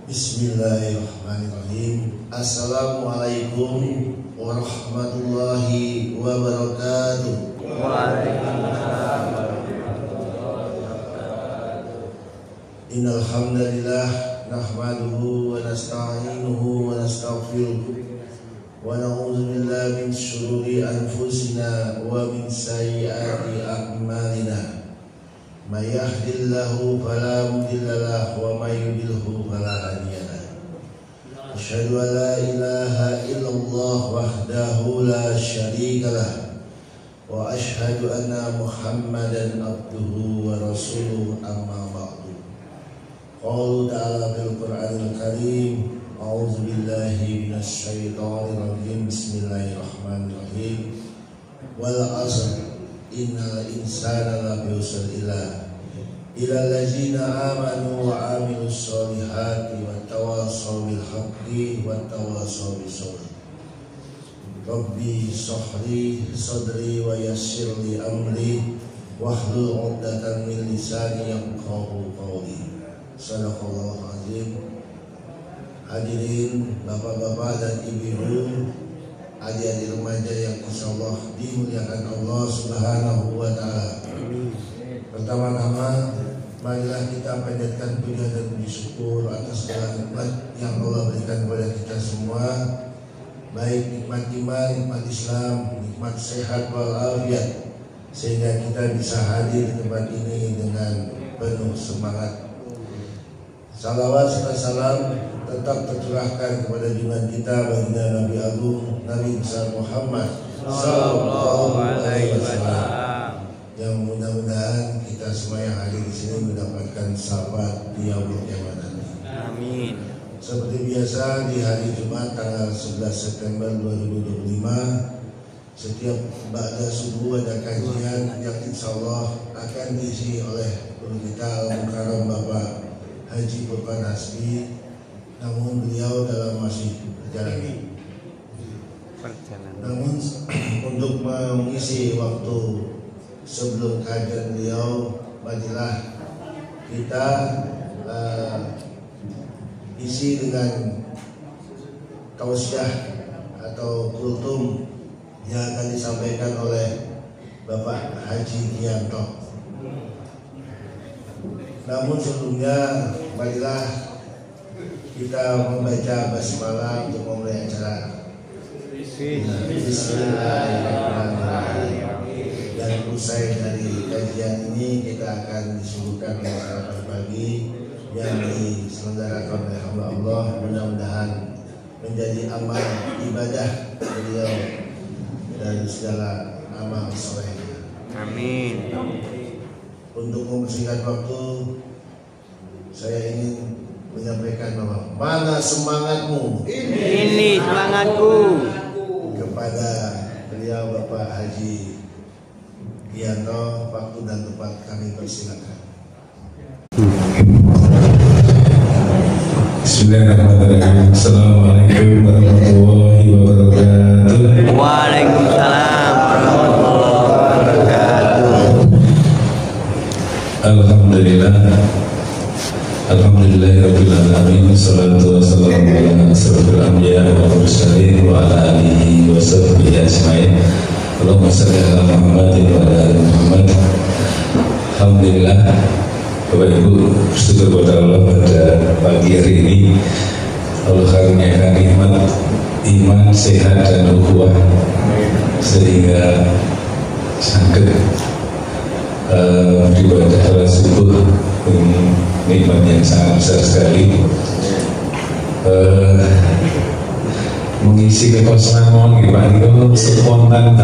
Bismillahirrahmanirrahim. Assalamualaikum warahmatullahi wabarakatuh. Waalaikumsalam. Innal hamdalillah nahmaduhu wa nasta'inuhu wa nastaghfiruh wa na'udzu billahi min shururi anfusina wa min sayyiati a'malina. May yahdihillahu fala mudilla lahu wa may yudlilhu fala hadiya lahu. Asyhadu an la ilaha illallah wahdahu la syarika lahu wa asyhadu anna Muhammadan abduhu wa rasuluhu amma ba'du. Qala ta'ala fil Qur'anil Karim, a'udzu billahi minasy syaithanir rajim. Bismillahirrahmanirrahim. Wal 'asr innal insana lafi khusr illa allazina amanu wa amilus solihati wattawassaw bil haqqi wattawassaw bis sabr. Rabbi shrah sadri wa yassir li amri wahlul 'uqdatam min lisani yafqahu qawli. Shadaqallahu azim. Hadirin bapak-bapak dan ibu-ibu, adik-adik remaja yang insyaallah dimuliakan Allah Subhanahu wa ta'ala. Pertama-tama marilah kita panjatkan puja dan puji syukur atas segala nikmat yang Allah berikan kepada kita semua, baik nikmat iman, nikmat Islam, nikmat sehat walafiat, sehingga kita bisa hadir di tempat ini dengan penuh semangat. Salawat serta salam tetap tercurahkan kepada junjungan kita baginda Nabi Agung, Nabi besar Muhammad sallallahu alaihi wasallam, yang mudah-mudahan kita semua yang hadir di sini mendapatkan syafaat di yaumul qiyamah nanti. Amin. Seperti biasa di hari Jumat tanggal 11 September 2025, setiap ba'da subuh ada kajian yang insyaallah akan diisi oleh guru kita Al-Mukarram Bapak Haji Furqan Hasbi. Namun beliau dalam masih perjalanan. Namun untuk mengisi waktu sebelum kajian beliau, marilah kita isi dengan tausiah atau kultum yang akan disampaikan oleh Bapak Haji Gianto. Namun sebelumnya marilah kita membaca basmalah untuk memulai acara. Bismillahirrahmanirrahim. Dan usai dari kajian ini kita akan disuguhkan oleh sarapan pagi yang diselenggarakan oleh hamba Allah. Mudah-mudahan menjadi amal ibadah beliau dan segala amal solehnya. Amin. Untuk mempersingkat waktu, saya ingin menyampaikan bahwa mana semangatmu? Ini semangatku. Kepada beliau Bapak Haji Gianto, waktu dan tempat kami persilakan. Bismillahirrahmanirrahim. Assalamualaikum warahmatullahi wabarakatuh. Waalaikumsalam warahmatullahi wabarakatuh. Alhamdulillahirabbil alamin. Wassalatu wassalamu ala asrofil anbiya wal mursalin wa ala alihi wa sahbihi ajmain. Allahumma shalli ala Muhammadin wa ala ali Muhammad. Alhamdulillah, Bapak Ibu, bersyukur kepada Allah pada pagi hari ini Allah karuniakan nikmat iman, sehat dan ukhuwah sehingga sakit beribadah salat subuh. Ini nikmat yang sangat besar sekali. Mengisi kekosongan mohon Pak Niko spontan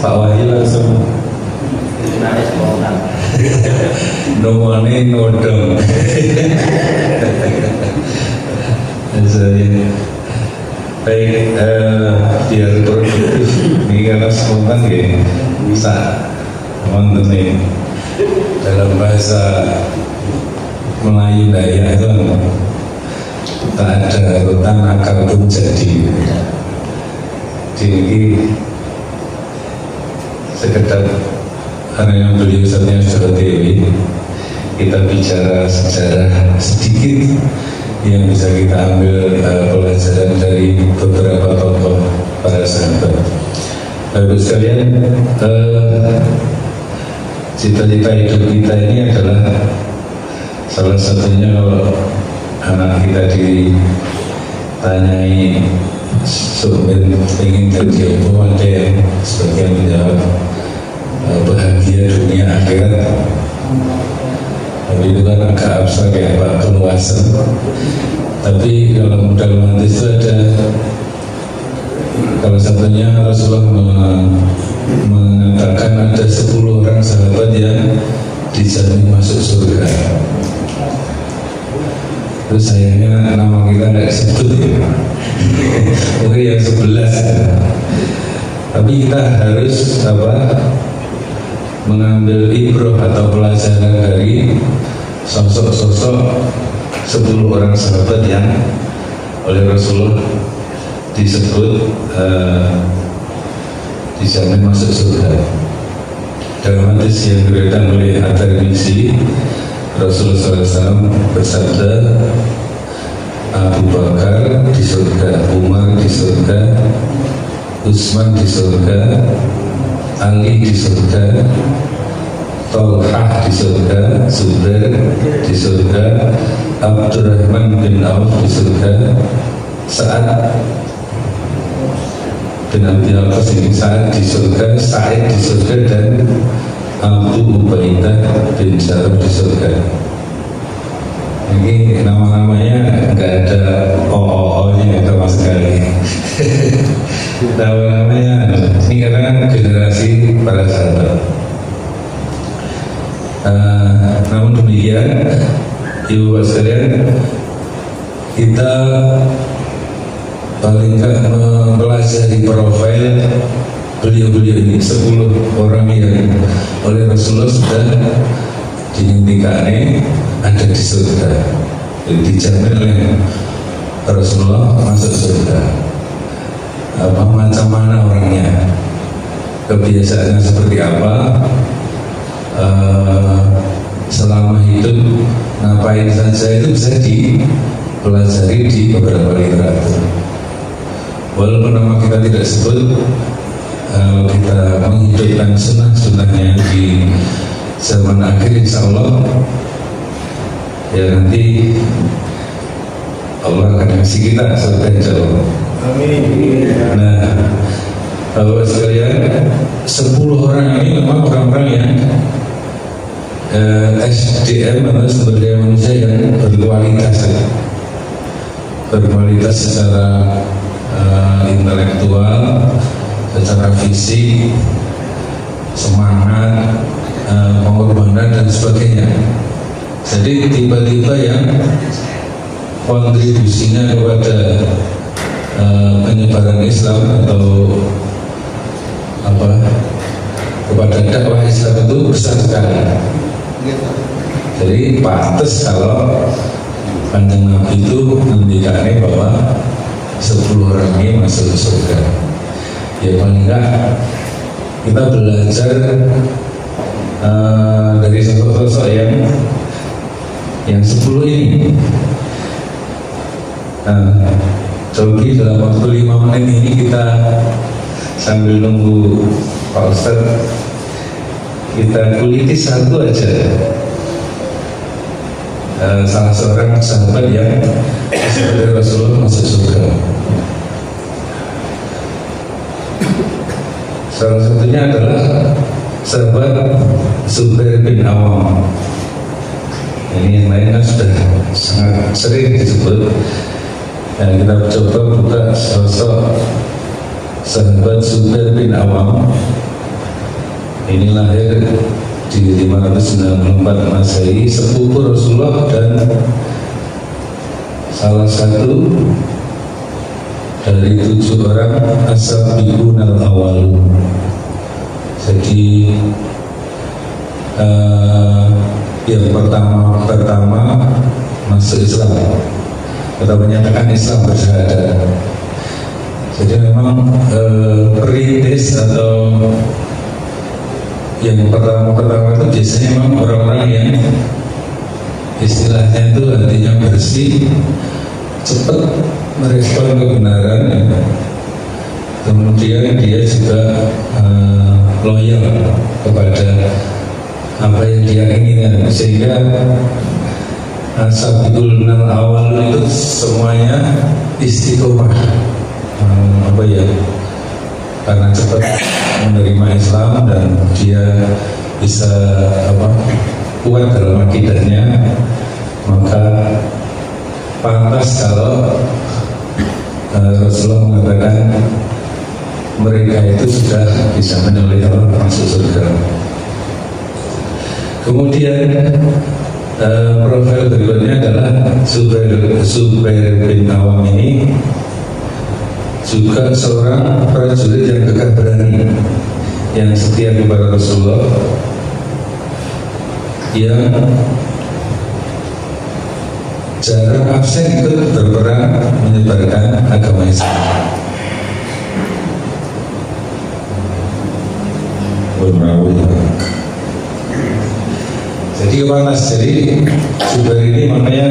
Pak Wahyu langsung spontan. nomornya nodong. Baik, biar produktif ini karena spontan ya bisa wonten dalam bahasa Melayu Dayak itu tak ada rutan akar pun jadi. Jadi sekedar karena yang beliau saatnya sudah Dewi, kita bicara sejarah sedikit yang bisa kita ambil pelajaran dari beberapa tokoh para sahabat. Bapak sekalian, cita-cita hidup kita ini adalah salah satunya kalau anak kita ditanyai sebenarnya ingin jadi apa, ada yang sebagian menjawab bahagia dunia akhirat. Tapi itu kan agak abstrak ya Pak, keluasan. Tapi kalau modal mantis itu ada, kalau satunya Rasulullah mengatakan ada 10 orang sahabat yang dijamin masuk surga. Terus sayangnya nama kita nggak disebut ya. Mungkin yang 11. Tapi kita harus mengambil ibrah atau pelajaran dari sosok-sosok 10 orang sahabat yang oleh Rasulullah disebut dijamin masuk surga. Dalam hadis yang diriwayatkan oleh At-Tirmidzi, Rasulullah SAW bersabda, Abu Bakar di surga, Umar di surga, Utsman di surga, Ali di surga, Tolhah di surga, Zubair di surga, Abdurrahman bin Auf di surga, Sa'ad bin Abi Waqqas ini Sa'ad di surga, Sa'id di surga, dan Abu Ubaidah bin Jarrah di surga. Ini nama-namanya nggak ada OOO-nya sama sekali. Nama-namanya ini karena generasi para sahabat. Namun demikian, ibu bapak sekalian, kita paling nggak mempelajari profil beliau-beliau ini, 10 orang yang oleh Rasulullah sudah dinyatakan ada di surga, dijamin oleh Rasulullah masuk surga. Macam mana orangnya, kebiasaannya seperti apa, selama hidup ngapain saja, itu bisa dipelajari di beberapa literatur. Walaupun nama kita tidak sebut, kita menghidupkan sunnah-sunnahnya di zaman akhir, insya Allah ya nanti Allah akan kasih kita surga insya Allah. Amin. Nah, Bapak sekalian, 10 orang ini memang orang-orang yang SDM atau sumber daya manusia yang berkualitas secara intelektual, secara fisik, semangat, pengorbanan dan sebagainya. Jadi tiba-tiba yang kontribusinya kepada penyebaran Islam atau kepada dakwah Islam itu besar sekali. Jadi pantas kalau Kanjeng Nabi itu mendikannya bahwa 10 orang ini masuk surga. Ya paling enggak kita belajar dari sosok-sosok yang 10 ini. Jadi dalam waktu 5 menit ini kita sambil nunggu Pak Ustadz, kita kuliti satu aja salah seorang sahabat yang dari Rasulullah masuk surga. Salah satunya adalah sahabat Zubair bin Awam. Ini yang lain kan sudah sangat sering disebut. Dan kita coba buka sosok sahabat Zubair bin Awam. Ini lahir di 594 Masehi, sepupu Rasulullah dan salah satu dari 7 orang as-sabiqun al-awwal. Jadi yang pertama masuk Islam, kita menyatakan Islam bersyahadat. Jadi memang perintis atau yang pertama itu biasanya memang orang-orang istilahnya itu artinya bersih, cepat merespon kebenaran, ya. Kemudian dia juga loyal kepada apa yang dia inginkan, sehingga sabiqul awal itu semuanya istiqomah, apa ya, karena cepat menerima Islam dan dia bisa kuat dalam akidahnya, maka pantas kalau Rasulullah mengatakan mereka itu sudah bisa menyoleh Allah masuk surga. Kemudian profil berikutnya adalah Zubair bin Awam ini juga seorang prajurit yang gagah berani, yang setia kepada Rasulullah, yang jarang absen ikut berperang menyebarkan agama Islam. Jadi panas. Jadi Zubair ini makanya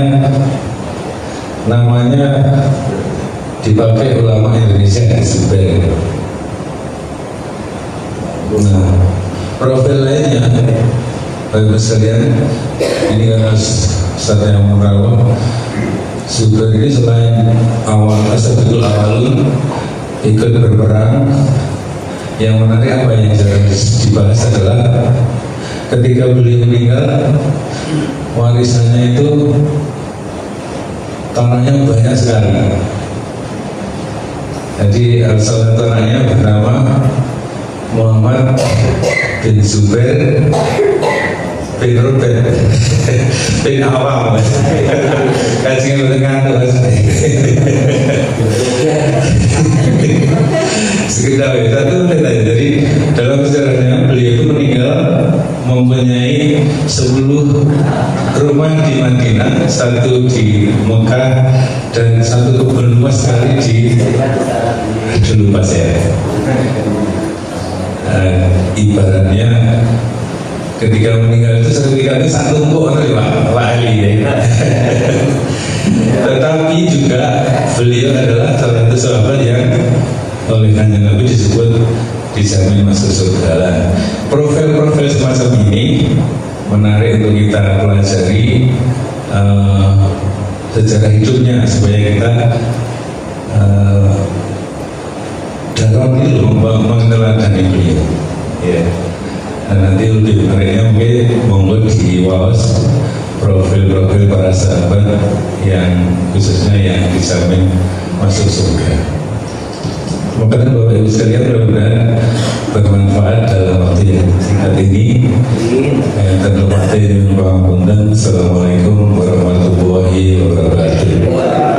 namanya dipakai ulama Indonesia Zubair. Nah, profil lainnya Bapak sekalian, ini kan Ustaz yang merawat Zubair ini selain sabiqul awalun ikut berperang, yang menarik apa yang jarang dibahas adalah ketika beliau meninggal, warisannya itu tanahnya banyak sekali. Jadi salah satu anaknya bernama Muhammad bin Zubair bin Ruben bin Awam. Kasih ngantuk sekedar satu menit aja. Jadi dalam sejarahnya beliau itu meninggal mempunyai 10 rumah di Madinah, 1 di Mekah, dan 1 kebun luas sekali di dulu pas ya. Ibaratnya ketika meninggal itu sertifikatnya 1 tumpuk Pak Ali ya. Tetapi juga beliau adalah salah satu sahabat yang oleh Kanjeng Nabi disebut dijamin masuk surga. Profil-profil semacam ini menarik untuk kita pelajari sejarah hidupnya, supaya kita dalam itu mengeladani beliau. Ya. Dan nanti lebih menariknya mungkin monggo di wawas profil-profil para sahabat yang khususnya yang dijamin masuk surga. Maka Bapak Ibu sekalian, mudah-mudahan bermanfaat dalam waktu yang singkat ini. Terima kasih. Assalamualaikum warahmatullahi wabarakatuh.